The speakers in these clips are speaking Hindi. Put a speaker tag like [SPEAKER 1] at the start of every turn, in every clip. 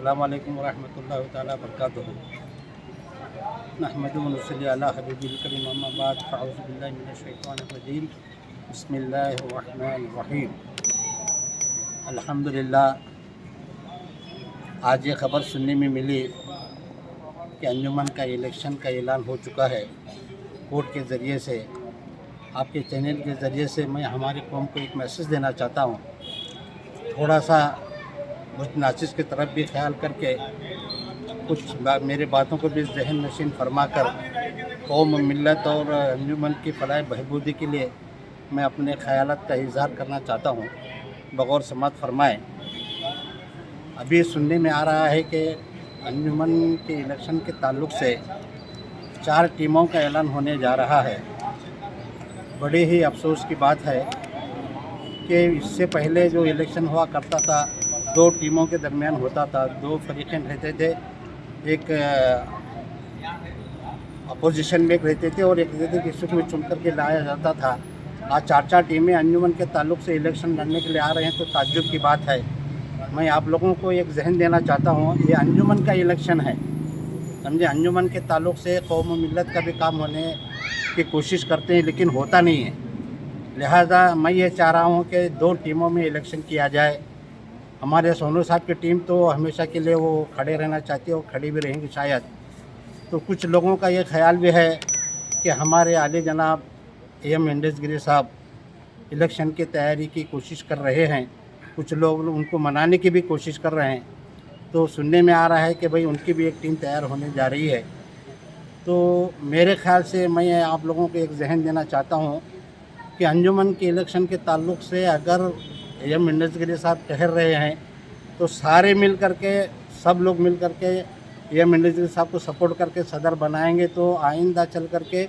[SPEAKER 1] अस्सलामु अलैकुम वरहमतुल्लाहि ताला बरकातुहू। नहमदुहु व नसल्ली अला हबीबिल करीम, अम्मा बाद, फ़अऊज़ु बिल्लाहि मिनश शैतानिर रजीम, बिस्मिल्लाहिर रहमानिर रहीम। अल्हम्दुलिल्लाह, आज ये ख़बर सुनने में मिली कि अंजुमन का इलेक्शन का ऐलान हो चुका है कोर्ट के ज़रिए से। आपके चैनल के ज़रिए से मैं हमारी कौम को एक मैसेज देना चाहता हूँ। थोड़ा सा मुझ नाचिस की तरफ भी ख्याल करके कुछ मेरे बातों को भी जहन नशीन फरमा कर कौम, मिल्लत और अंजुमन की फलाह बहबूदी के लिए मैं अपने ख़यालात का इज़हार करना चाहता हूँ। बग़ौर समात फरमाएँ। अभी सुनने में आ रहा है कि अंजुमन के इलेक्शन के ताल्लुक़ से 4 टीमों का ऐलान होने जा रहा है। बड़े ही अफसोस की बात है कि इससे पहले जो इलेक्शन हुआ करता था 2 टीमों के दरमियान होता था, 2 फरीक़ें रहते थे, एक अपोजिशन में एक रहते थे और एक रहते थे किसी को चुन करके लाया जाता था। आज 4 टीमें अंजुमन के ताल्लुक़ से इलेक्शन लड़ने के लिए आ रहे हैं तो ताज्जुब की बात है। मैं आप लोगों को एक जहन देना चाहता हूँ, ये अंजुमन का इलेक्शन है, समझे। अंजुमन के ताल्लुक़ से कौम मिल्लत का भी काम होने की कोशिश करते हैं लेकिन होता नहीं है। लिहाजा मैं ये चाह रहा हूँ कि 2 टीमों में इलेक्शन किया जाए। हमारे सोनू साहब की टीम तो हमेशा के लिए वो खड़े रहना चाहती है, वो खड़ी भी रहेंगी शायद। तो कुछ लोगों का ये ख्याल भी है कि हमारे आले जनाब AM इंडसगिरी साहब इलेक्शन की तैयारी की कोशिश कर रहे हैं। कुछ लोग उनको मनाने की भी कोशिश कर रहे हैं। तो सुनने में आ रहा है कि भाई उनकी भी एक टीम तैयार होने जा रही है। तो मेरे ख़्याल से मैं आप लोगों को एक जहन देना चाहता हूँ कि अंजुमन के इलेक्शन के ताल्लुक़ से अगर AM इंडसगिरी साहब ठहर रहे हैं तो सारे मिल करके, सब लोग मिल करके AM इंडसगिरी साहब को सपोर्ट करके सदर बनाएंगे तो आइंदा चल करके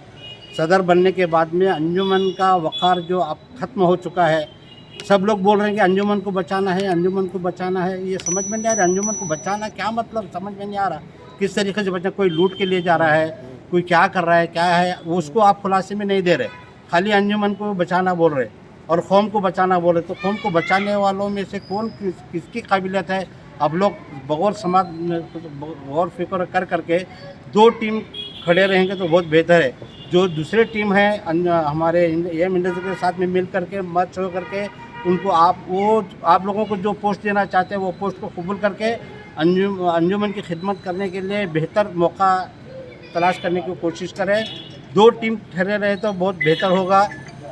[SPEAKER 1] सदर बनने के बाद में अंजुमन का वक़ार जो अब ख़त्म हो चुका है। सब लोग बोल रहे हैं कि अंजुमन को बचाना है, अंजुमन को बचाना है। ये समझ में नहीं आ रहा अंजुमन को बचाना क्या मतलब, समझ में नहीं आ रहा किस तरीके से बचा। कोई लूट के लिए जा रहा है, कोई क्या कर रहा है, क्या है उसको आप खुलासे में नहीं दे रहे, खाली अंजुमन को बचाना बोल रहे और कौम को बचाना बोल रहे। तो कौम को बचाने वालों में से कौन किसकी काबिलियत है। अब लोग बग़ौर समाज गौर फिक्र कर करके 2 टीम खड़े रहेंगे तो बहुत बेहतर है। जो दूसरे टीम है हमारे AM इंडस्ट्री के साथ में मिल करके मत हो करके उनको आप लोगों को जो पोस्ट देना चाहते हैं वो पोस्ट को कबूल करके अंजुमन की खिदमत करने के लिए बेहतर मौका तलाश करने की कोशिश करें। 2 टीम ठहरे रहे तो बहुत बेहतर होगा।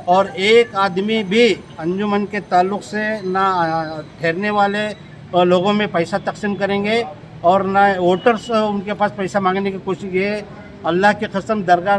[SPEAKER 1] और एक आदमी भी अंजुमन के ताल्लुक़ से ना ठहरने वाले लोगों में पैसा तकसीम करेंगे और ना वोटर्स उनके पास पैसा मांगने की कोशिश। ये अल्लाह की कसम दरगाह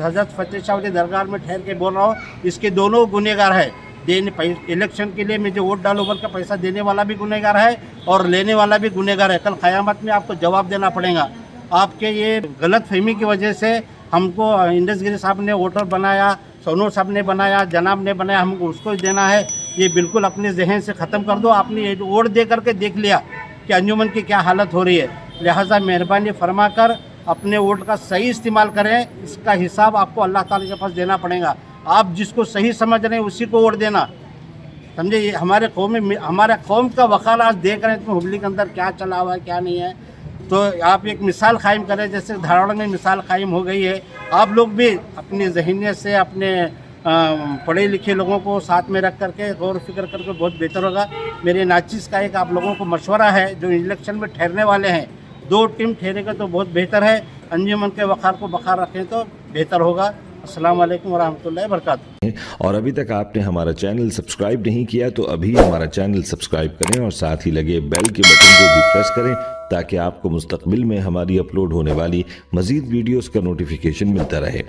[SPEAKER 1] हज़रत फ़तेह शाह वाली दरगाह में ठहर के बोल रहा हूँ, इसके दोनों गुनहगार है। इलेक्शन के लिए मुझे वोट डालो बोल का पैसा देने वाला भी गुनहगार है और लेने वाला भी गुनहगार है। कल क़यामत में आपको जवाब देना पड़ेगा। आपके ये गलत फहमी की वजह से हमको इंडसगिरी साहब ने वोटर बनाया, सोनू साहब ने बनाया, जनाब ने बनाया, हमको उसको देना है। ये बिल्कुल अपने जहन से ख़त्म कर दो। आपने वोट दे करके देख लिया कि अंजुमन की क्या हालत हो रही है। लिहाजा मेहरबानी फरमा कर अपने वोट का सही इस्तेमाल करें। इसका हिसाब आपको अल्लाह ताला के पास देना पड़ेगा। आप जिसको सही समझ रहे हैं उसी को वोट देना, समझे। ये हमारे कौम का वक़ार आज देख रहे हैं तो हुबली के अंदर क्या चला हुआ है क्या नहीं है। तो आप एक मिसाल कायम करें, जैसे धारवाड़ में मिसाल कायम हो गई है। आप लोग भी अपनी ज़हनियत से अपने पढ़े लिखे लोगों को साथ में रख करके गौर फिक्र करके बहुत बेहतर होगा। मेरे नाचिस का एक आप लोगों को मशवरा है, जो इलेक्शन में ठहरने वाले हैं 2 टीम ठहरेगा तो बहुत बेहतर है। अंजुमन के वक़ार को बखार रखें तो बेहतर होगा। अस्सलाम वालेकुम वरहमतुल्लाहि वबरकातुहू।
[SPEAKER 2] और अभी तक आपने हमारा चैनल सब्सक्राइब नहीं किया तो अभी हमारा चैनल सब्सक्राइब करें और साथ ही लगे बेल के बटन को भी प्रेस करें ताकि आपको मुस्तक़बिल में हमारी अपलोड होने वाली मज़ीद वीडियोस का नोटिफिकेशन मिलता रहे।